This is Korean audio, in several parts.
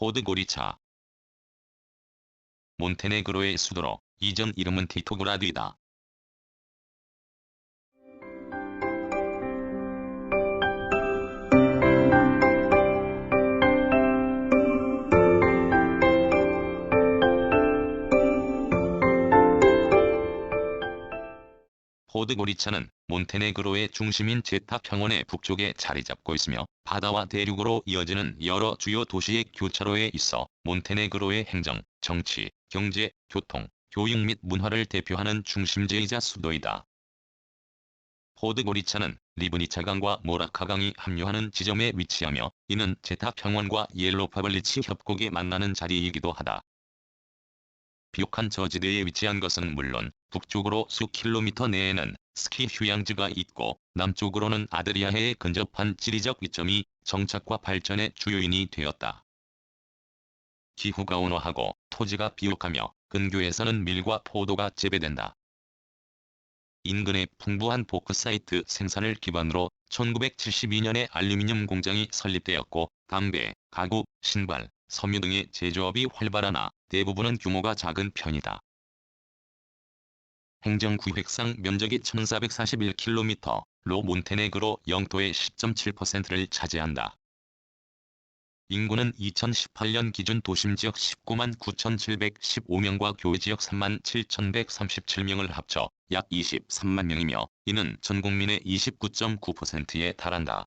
포드고리차. 몬테네그로의 수도로 이전 이름은 티토그라드이다. 포드고리차는 몬테네그로의 중심인 제타 평원의 북쪽에 자리 잡고 있으며 바다와 대륙으로 이어지는 여러 주요 도시의 교차로에 있어 몬테네그로의 행정, 정치, 경제, 교통, 교육 및 문화를 대표하는 중심지이자 수도이다. 포드고리차는 리브니차 강과 모라카 강이 합류하는 지점에 위치하며 이는 제타 평원과 옐로파블리치 협곡이 만나는 자리이기도 하다. 비옥한 저지대에 위치한 것은 물론 북쪽으로 수 킬로미터 내에는 스키 휴양지가 있고 남쪽으로는 아드리아해에 근접한 지리적 위점이 정착과 발전의 주요인이 되었다. 기후가 온화하고 토지가 비옥하며 근교에서는 밀과 포도가 재배된다. 인근의 풍부한 보크사이트 생산을 기반으로 1972년에 알루미늄 공장이 설립되었고 담배, 가구, 신발, 섬유 등의 제조업이 활발하나 대부분은 규모가 작은 편이다. 행정구획상 면적이 1441km로 몬테네그로 영토의 10.7%를 차지한다. 인구는 2018년 기준 도심지역 19만 9,715명과 교외지역 3만 7,137명을 합쳐 약 23만 명이며 이는 전국민의 29.9%에 달한다.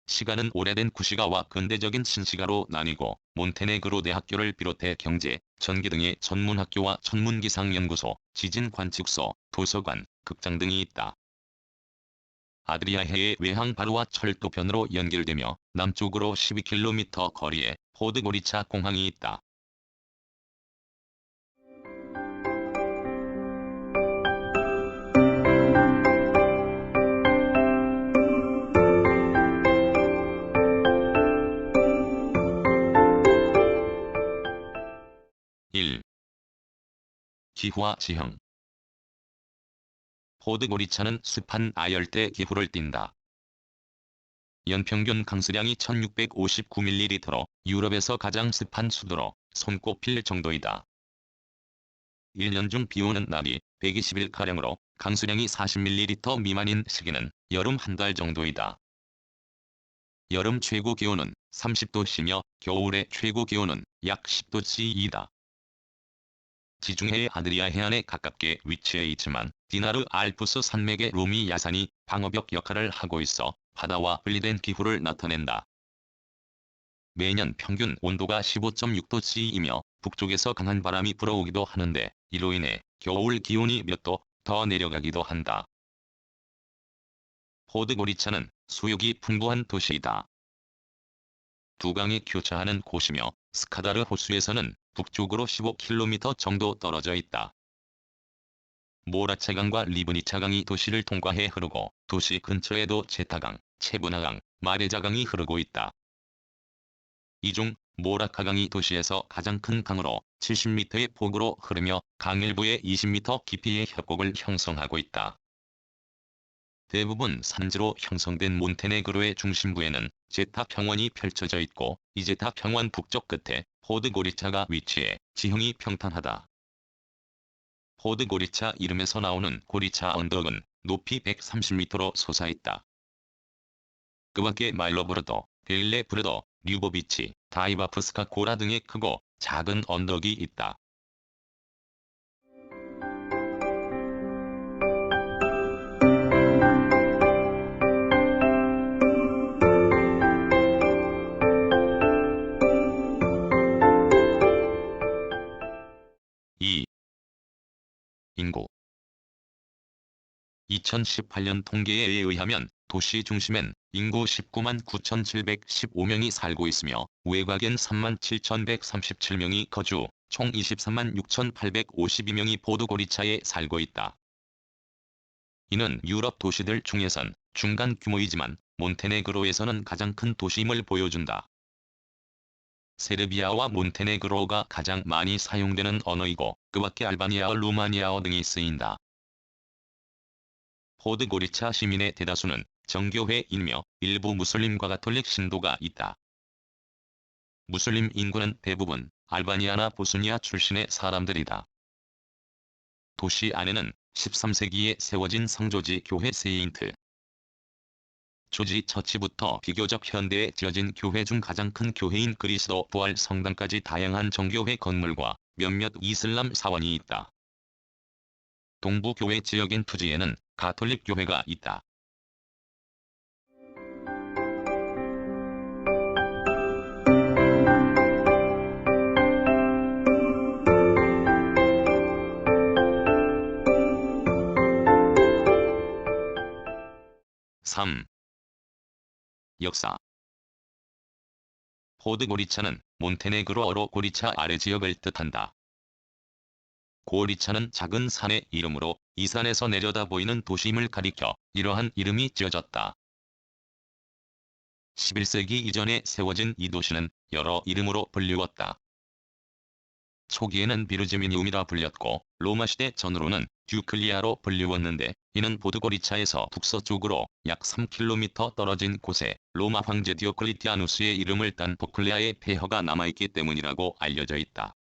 시가는 오래된 구시가와 근대적인 신시가로 나뉘고 몬테네그로 대학교를 비롯해 경제, 전기 등의 전문학교와 전문기상연구소, 지진관측소, 도서관, 극장 등이 있다. 아드리아해의 외항 바로와 철도편으로 연결되며 남쪽으로 12km 거리에 포드고리차 공항이 있다. (1) 기후와 지형. 포드고리차는 습한 아열대 기후를 띈다. 연평균 강수량이 1659ml로 유럽에서 가장 습한 수도로 손꼽힐 정도이다. 1년 중 비오는 날이 120일가량으로 강수량이 40ml 미만인 시기는 여름 한 달 정도이다. 여름 최고 기온은 30도씨며 겨울의 최고 기온은 약 10도씨이다. 지중해의 아드리아 해안에 가깝게 위치해 있지만 디나르 알프스 산맥의 루미 야산이 방어벽 역할을 하고 있어 바다와 분리된 기후를 나타낸다. 매년 평균 온도가 15.6도씨이며 북쪽에서 강한 바람이 불어오기도 하는데 이로 인해 겨울 기온이 몇 도 더 내려가기도 한다. 포드고리차는 수육이 풍부한 도시이다. 두 강이 교차하는 곳이며 스카다르 호수에서는 북쪽으로 15km 정도 떨어져 있다. 모라차강과 리브니차강이 도시를 통과해 흐르고 도시 근처에도 제타강, 체브나강, 마레자강이 흐르고 있다. 이 중 모라카강이 도시에서 가장 큰 강으로 70m의 폭으로 흐르며 강 일부에 20m 깊이의 협곡을 형성하고 있다. 대부분 산지로 형성된 몬테네그로의 중심부에는 제타 평원이 펼쳐져 있고 이 제타 평원 북쪽 끝에 포드고리차가 위치해 지형이 평탄하다. 포드고리차 이름에서 나오는 고리차 언덕은 높이 130m로 솟아있다. 그 밖에 말로브르도, 벨레브르도, 류보비치, 다이바프스카 고라 등의 크고 작은 언덕이 있다. (2) 인구. 2018년 통계에 의하면 도시 중심엔 인구 19만 9,715명이 살고 있으며 외곽엔 3만 7,137명이 거주, 총 23만 6,852명이 포드고리차에 살고 있다. 이는 유럽 도시들 중에선 중간 규모이지만 몬테네그로에서는 가장 큰 도시임을 보여준다. 세르비아와 몬테네그로가 가장 많이 사용되는 언어이고 그 밖에 알바니아어, 루마니아어 등이 쓰인다. 포드고리차 시민의 대다수는 정교회이며 일부 무슬림과 가톨릭 신도가 있다. 무슬림 인구는 대부분 알바니아나 보스니아 출신의 사람들이다. 도시 안에는 13세기에 세워진 성조지 교회 세인트 조지 처치부터 비교적 현대에 지어진 교회 중 가장 큰 교회인 그리스도 부활 성당까지 다양한 정교회 건물과 몇몇 이슬람 사원이 있다. 동부 교회 지역인 투지에는 가톨릭 교회가 있다. (3) 역사 포드고리차는 몬테네그로어로 고리차 아래 지역을 뜻한다. 고리차는 작은 산의 이름으로 이 산에서 내려다 보이는 도심을 가리켜 이러한 이름이 지어졌다. 11세기 이전에 세워진 이 도시는 여러 이름으로 불리웠다. 초기에는 비르지미니움이라 불렸고 로마시대 전후로는 듀클리아로 불리웠는데 이는 보드고리차에서 북서쪽으로 약 3km 떨어진 곳에 로마 황제 디오클리티아누스의 이름을 딴 보클레아의 폐허가 남아있기 때문이라고 알려져 있다.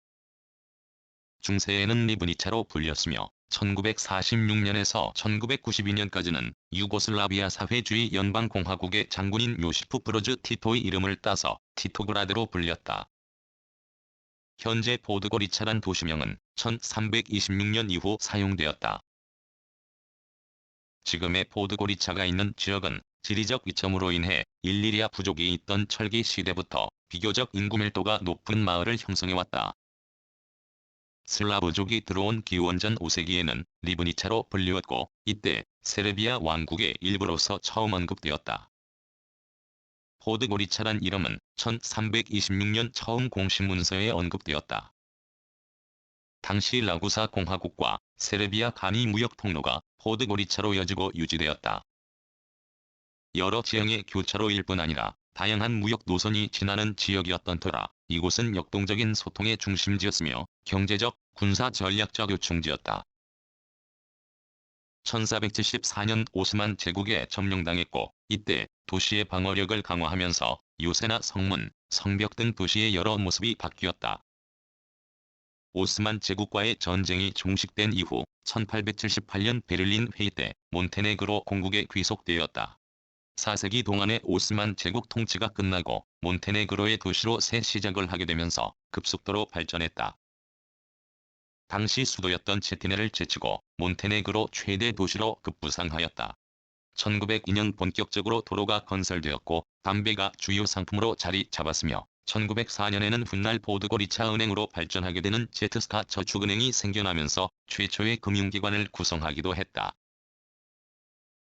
중세에는 리브니차로 불렸으며 1946년에서 1992년까지는 유고슬라비아 사회주의 연방공화국의 장군인 요시프 브로즈 티토의 이름을 따서 티토그라드로 불렸다. 현재 포드고리차란 도시명은 1326년 이후 사용되었다. 지금의 포드고리차가 있는 지역은 지리적 위치로 인해 일리리아 부족이 있던 철기 시대부터 비교적 인구 밀도가 높은 마을을 형성해왔다. 슬라브족이 들어온 기원전 5세기에는 리브니차로 불리웠고 이때 세르비아 왕국의 일부로서 처음 언급되었다. 포드고리차란 이름은 1326년 처음 공식 문서에 언급되었다. 당시 라구사 공화국과 세르비아 간이 무역 통로가 포드고리차로 이어지고 유지되었다. 여러 지형의 교차로일 뿐 아니라 다양한 무역 노선이 지나는 지역이었던 터라 이곳은 역동적인 소통의 중심지였으며 경제적, 군사 전략적 요충지였다. 1474년 오스만 제국에 점령당했고 이때 도시의 방어력을 강화하면서 요새나 성문, 성벽 등 도시의 여러 모습이 바뀌었다. 오스만 제국과의 전쟁이 종식된 이후 1878년 베를린 회의 때 몬테네그로 공국에 귀속되었다. 4세기 동안의 오스만 제국 통치가 끝나고 몬테네그로의 도시로 새 시작을 하게 되면서 급속도로 발전했다. 당시 수도였던 체티네를 제치고 몬테네그로 최대 도시로 급부상하였다. 1902년 본격적으로 도로가 건설되었고 담배가 주요 상품으로 자리 잡았으며 1904년에는 훗날 포드고리차 은행으로 발전하게 되는 제트스타 저축은행이 생겨나면서 최초의 금융기관을 구성하기도 했다.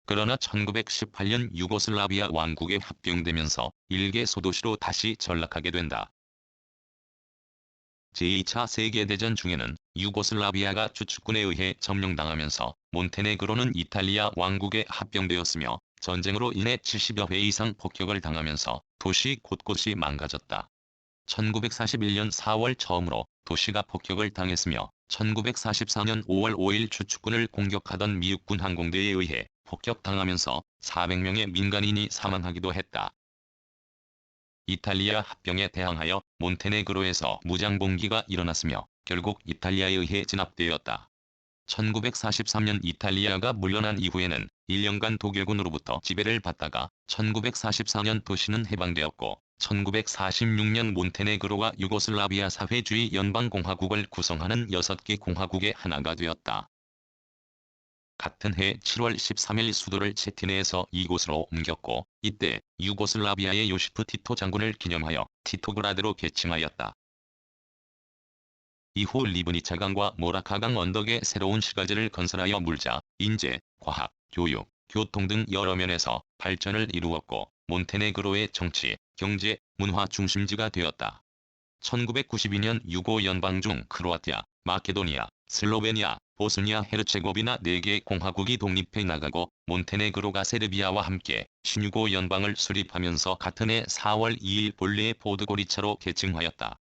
그러나 1918년 유고슬라비아 왕국에 합병되면서 일개 소도시로 다시 전락하게 된다. 제2차 세계대전 중에는 유고슬라비아가 주축군에 의해 점령당하면서 몬테네그로는 이탈리아 왕국에 합병되었으며 전쟁으로 인해 70여 회 이상 폭격을 당하면서 도시 곳곳이 망가졌다. 1941년 4월 처음으로 도시가 폭격을 당했으며 1944년 5월 5일 주축군을 공격하던 미국군 항공대에 의해 폭격당하면서 400명의 민간인이 사망하기도 했다. 이탈리아 합병에 대항하여 몬테네그로에서 무장봉기가 일어났으며 결국 이탈리아에 의해 진압되었다. 1943년 이탈리아가 물러난 이후에는 1년간 독일군으로부터 지배를 받다가 1944년 도시는 해방되었고 1946년 몬테네그로가 유고슬라비아 사회주의 연방공화국을 구성하는 6개 공화국의 하나가 되었다. 같은 해 7월 13일 수도를 체티네에서 이곳으로 옮겼고 이때 유고슬라비아의 요시프 티토 장군을 기념하여 티토그라드로 개칭하였다. 이후 리브니차 강과 모라카 강 언덕에 새로운 시가지를 건설하여 물자, 인재, 과학, 교육, 교통 등 여러 면에서 발전을 이루었고 몬테네그로의 정치, 경제, 문화 중심지가 되었다. 1992년 유고 연방 중 크로아티아, 마케도니아, 슬로베니아, 보스니아 헤르체고비나 4개 공화국이 독립해 나가고 몬테네그로가 세르비아와 함께 신유고 연방을 수립하면서 같은 해 4월 2일 본래의 포드고리차로 개칭하였다.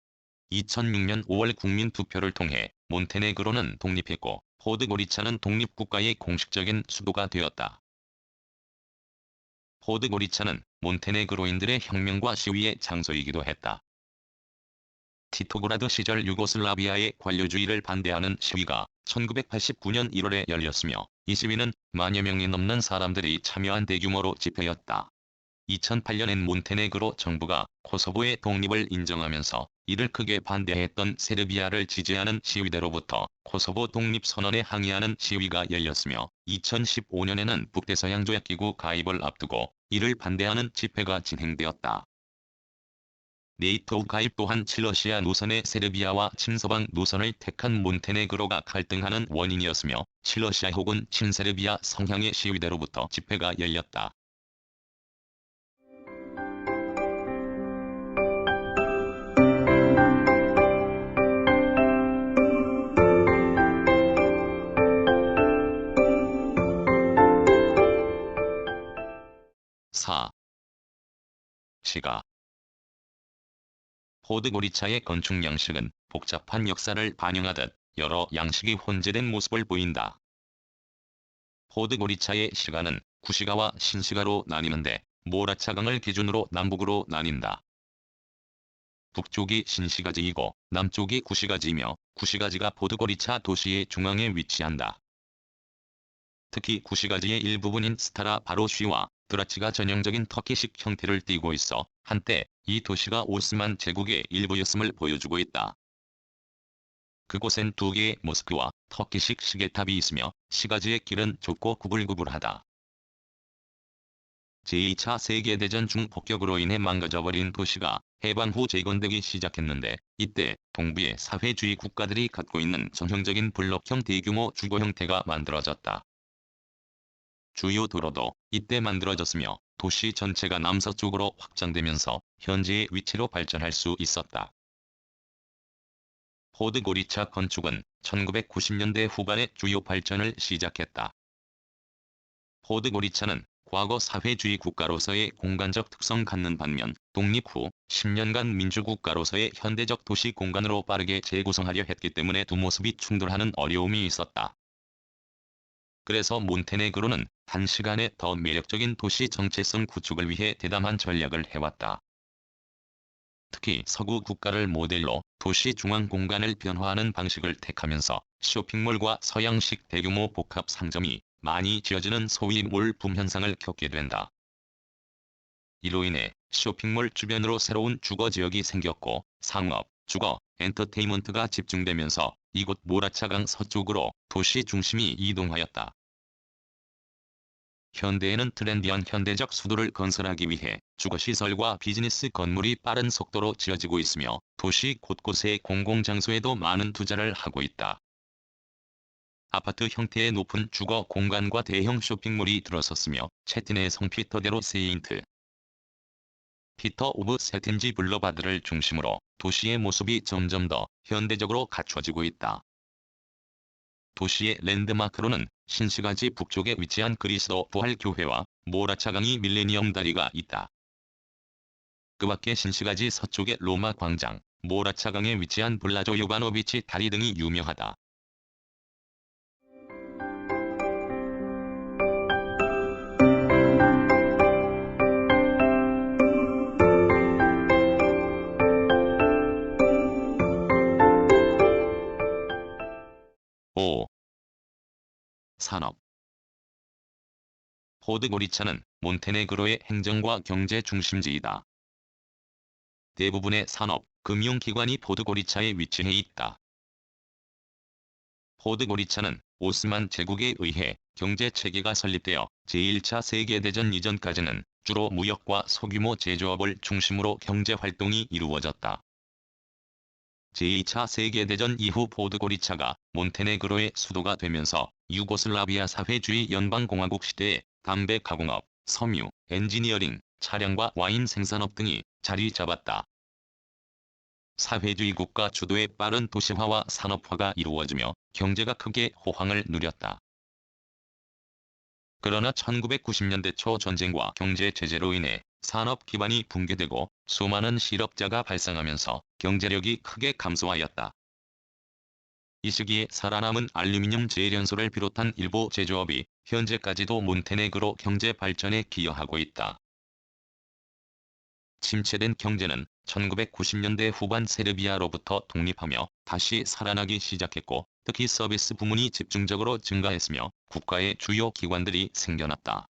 2006년 5월 국민투표를 통해 몬테네그로는 독립했고 포드고리차는 독립국가의 공식적인 수도가 되었다. 포드고리차는 몬테네그로인들의 혁명과 시위의 장소이기도 했다. 티토그라드 시절 유고슬라비아의 관료주의를 반대하는 시위가 1989년 1월에 열렸으며 이 시위는 만여 명이 넘는 사람들이 참여한 대규모로 집회였다. 2008년엔 몬테네그로 정부가 코소보의 독립을 인정하면서 이를 크게 반대했던 세르비아를 지지하는 시위대로부터 코소보 독립선언에 항의하는 시위가 열렸으며 2015년에는 북대서양조약기구 가입을 앞두고 이를 반대하는 집회가 진행되었다. 네이토 가입 또한 친러시아 노선의 세르비아와 친서방 노선을 택한 몬테네그로가 갈등하는 원인이었으며 친러시아 혹은 친세르비아 성향의 시위대로부터 집회가 열렸다. 시가 포드고리차의 건축 양식은 복잡한 역사를 반영하듯 여러 양식이 혼재된 모습을 보인다. 포드고리차의 시가는 구시가와 신시가로 나뉘는데 모라차강을 기준으로 남북으로 나뉜다. 북쪽이 신시가지이고 남쪽이 구시가지이며 구시가지가 포드고리차 도시의 중앙에 위치한다. 특히 구시가지의 일부분인 스타라 바로쉬와 드라치가 전형적인 터키식 형태를 띠고 있어 한때 이 도시가 오스만 제국의 일부였음을 보여주고 있다. 그곳엔 두 개의 모스크와 터키식 시계탑이 있으며 시가지의 길은 좁고 구불구불하다. 제2차 세계대전 중 폭격으로 인해 망가져버린 도시가 해방 후 재건되기 시작했는데 이때 동부의 사회주의 국가들이 갖고 있는 전형적인 블록형 대규모 주거 형태가 만들어졌다. 주요 도로도 이때 만들어졌으며 도시 전체가 남서쪽으로 확장되면서 현재의 위치로 발전할 수 있었다. 포드고리차 건축은 1990년대 후반에 주요 발전을 시작했다. 포드고리차는 과거 사회주의 국가로서의 공간적 특성 갖는 반면 독립 후 10년간 민주국가로서의 현대적 도시 공간으로 빠르게 재구성하려 했기 때문에 두 모습이 충돌하는 어려움이 있었다. 그래서 몬테네그로는 단시간에 더 매력적인 도시 정체성 구축을 위해 대담한 전략을 해왔다. 특히 서구 국가를 모델로 도시 중앙 공간을 변화하는 방식을 택하면서 쇼핑몰과 서양식 대규모 복합 상점이 많이 지어지는 소위 몰붐 현상을 겪게 된다. 이로 인해 쇼핑몰 주변으로 새로운 주거 지역이 생겼고 상업, 주거, 엔터테인먼트가 집중되면서 이곳 모라차강 서쪽으로 도시 중심이 이동하였다. 현대에는 트렌디한 현대적 수도를 건설하기 위해 주거시설과 비즈니스 건물이 빠른 속도로 지어지고 있으며 도시 곳곳의 공공장소에도 많은 투자를 하고 있다. 아파트 형태의 높은 주거 공간과 대형 쇼핑몰이 들어섰으며 채틴의 성피터대로 세인트 피터 오브 세틴지 블러바드를 중심으로 도시의 모습이 점점 더 현대적으로 갖춰지고 있다. 도시의 랜드마크로는 신시가지 북쪽에 위치한 그리스도 부활교회와 모라차강이 밀레니엄 다리가 있다. 그 밖에 신시가지 서쪽의 로마 광장, 모라차강에 위치한 블라조 요바노비치 다리 등이 유명하다. 산업 포드고리차는 몬테네그로의 행정과 경제 중심지이다. 대부분의 산업, 금융기관이 포드고리차에 위치해 있다. 포드고리차는 오스만 제국에 의해 경제체계가 설립되어 제1차 세계대전 이전까지는 주로 무역과 소규모 제조업을 중심으로 경제활동이 이루어졌다. 제2차 세계대전 이후 포드고리차가 몬테네그로의 수도가 되면서 유고슬라비아 사회주의 연방공화국 시대에 담배 가공업, 섬유, 엔지니어링, 차량과 와인 생산업 등이 자리 잡았다. 사회주의 국가 주도의 빠른 도시화와 산업화가 이루어지며 경제가 크게 호황을 누렸다. 그러나 1990년대 초 전쟁과 경제 제재로 인해 산업 기반이 붕괴되고 수많은 실업자가 발생하면서 경제력이 크게 감소하였다. 이 시기에 살아남은 알루미늄 제련소를 비롯한 일부 제조업이 현재까지도 몬테네그로 경제 발전에 기여하고 있다. 침체된 경제는 1990년대 후반 세르비아로부터 독립하며 다시 살아나기 시작했고, 특히 서비스 부문이 집중적으로 증가했으며 국가의 주요 기관들이 생겨났다.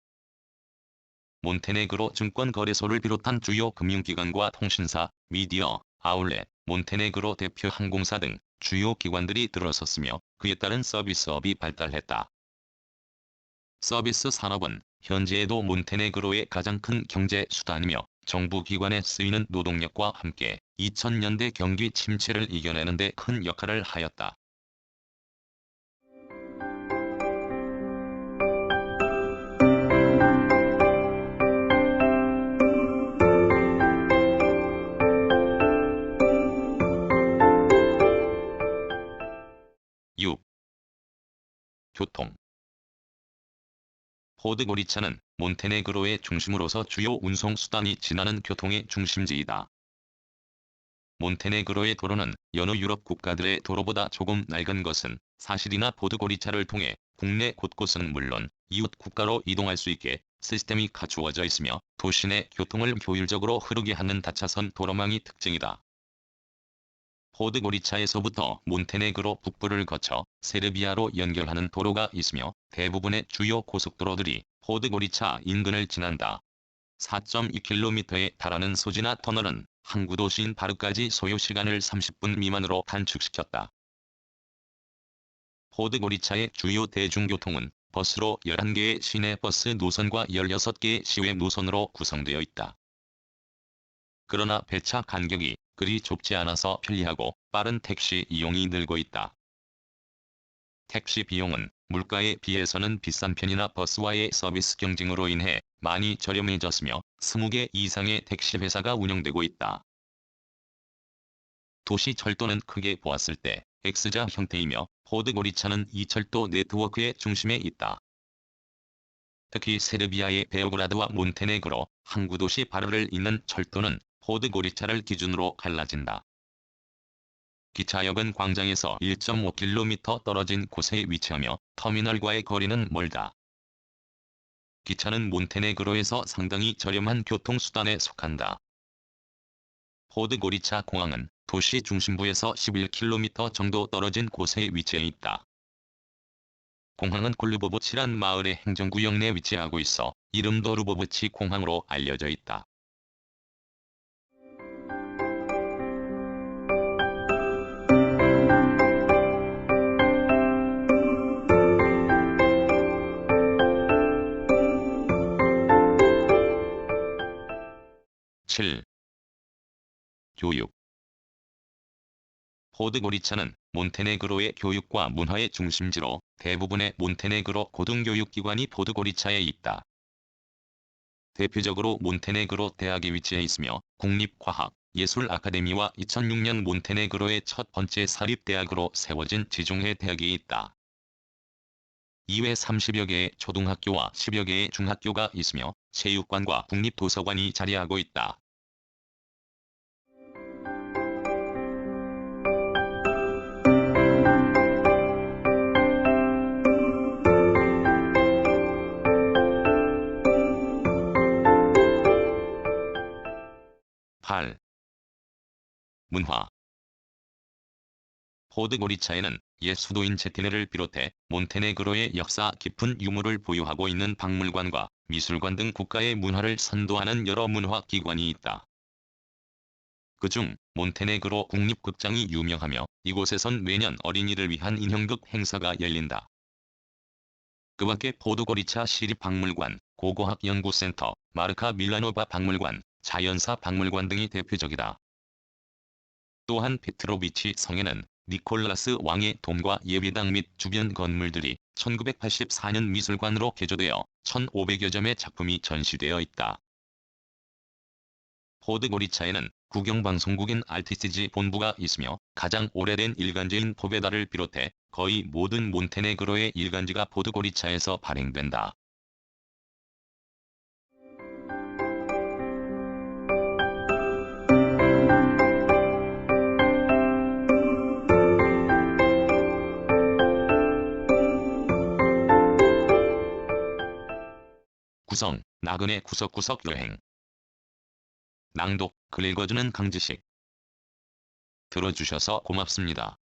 몬테네그로 증권거래소를 비롯한 주요 금융기관과 통신사, 미디어, 아울렛, 몬테네그로 대표 항공사 등 주요 기관들이 들어섰으며 그에 따른 서비스업이 발달했다. 서비스 산업은 현재에도 몬테네그로의 가장 큰 경제 수단이며 정부 기관에 쓰이는 노동력과 함께 2000년대 경기 침체를 이겨내는 데 큰 역할을 하였다. (6) 교통. 포드고리차는 몬테네그로의 중심으로서 주요 운송수단이 지나는 교통의 중심지이다. 몬테네그로의 도로는 여느 유럽 국가들의 도로보다 조금 낡은 것은 사실이나 포드고리차를 통해 국내 곳곳은 물론 이웃 국가로 이동할 수 있게 시스템이 갖추어져 있으며 도시 내 교통을 효율적으로 흐르게 하는 다차선 도로망이 특징이다. 포드고리차에서부터 몬테네그로 북부를 거쳐 세르비아로 연결하는 도로가 있으며 대부분의 주요 고속도로들이 포드고리차 인근을 지난다. 4.2km에 달하는 소지나 터널은 항구 도시인 바르까지 소요시간을 30분 미만으로 단축시켰다. 포드고리차의 주요 대중교통은 버스로 11개의 시내버스 노선과 16개의 시외 노선으로 구성되어 있다. 그러나 배차 간격이 그리 좁지 않아서 편리하고 빠른 택시 이용이 늘고 있다. 택시 비용은 물가에 비해서는 비싼 편이나 버스와의 서비스 경쟁으로 인해 많이 저렴해졌으며 20개 이상의 택시 회사가 운영되고 있다. 도시 철도는 크게 보았을 때 X자 형태이며 포드고리차는 이 철도 네트워크의 중심에 있다. 특히 세르비아의 베오그라드와 몬테네그로 항구도시 바르를 잇는 철도는 포드고리차를 기준으로 갈라진다. 기차역은 광장에서 1.5km 떨어진 곳에 위치하며 터미널과의 거리는 멀다. 기차는 몬테네그로에서 상당히 저렴한 교통수단에 속한다. 포드고리차 공항은 도시 중심부에서 11km 정도 떨어진 곳에 위치해 있다. 공항은 콜르보보치란 마을의 행정구역 내 위치하고 있어 이름도 루보브치 공항으로 알려져 있다. (7) 교육. 포드고리차는 몬테네그로의 교육과 문화의 중심지로 대부분의 몬테네그로 고등교육기관이 포드고리차에 있다. 대표적으로 몬테네그로 대학이 위치해 있으며 국립과학, 예술 아카데미와 2006년 몬테네그로의 첫 번째 사립대학으로 세워진 지중해 대학이 있다. 이외 30여 개의 초등학교와 10여 개의 중학교가 있으며 체육관과 국립도서관이 자리하고 있다. (8) 문화. 포드고리차에는 옛 수도인 제티네를 비롯해 몬테네그로의 역사 깊은 유물을 보유하고 있는 박물관과 미술관 등 국가의 문화를 선도하는 여러 문화기관이 있다. 그중 몬테네그로 국립극장이 유명하며 이곳에선 매년 어린이를 위한 인형극 행사가 열린다. 그 밖에 포드고리차 시립박물관, 고고학연구센터, 마르카 밀라노바 박물관, 자연사 박물관 등이 대표적이다. 또한 페트로비치 성에는 니콜라스 왕의 돔과 예배당 및 주변 건물들이 1984년 미술관으로 개조되어 1,500여 점의 작품이 전시되어 있다. 포드고리차에는 국영방송국인 RTCG 본부가 있으며 가장 오래된 일간지인 포베다를 비롯해 거의 모든 몬테네그로의 일간지가 포드고리차에서 발행된다. 구성, 나그네 구석구석 여행. 낭독, 글 읽어주는 강지식. 들어주셔서 고맙습니다.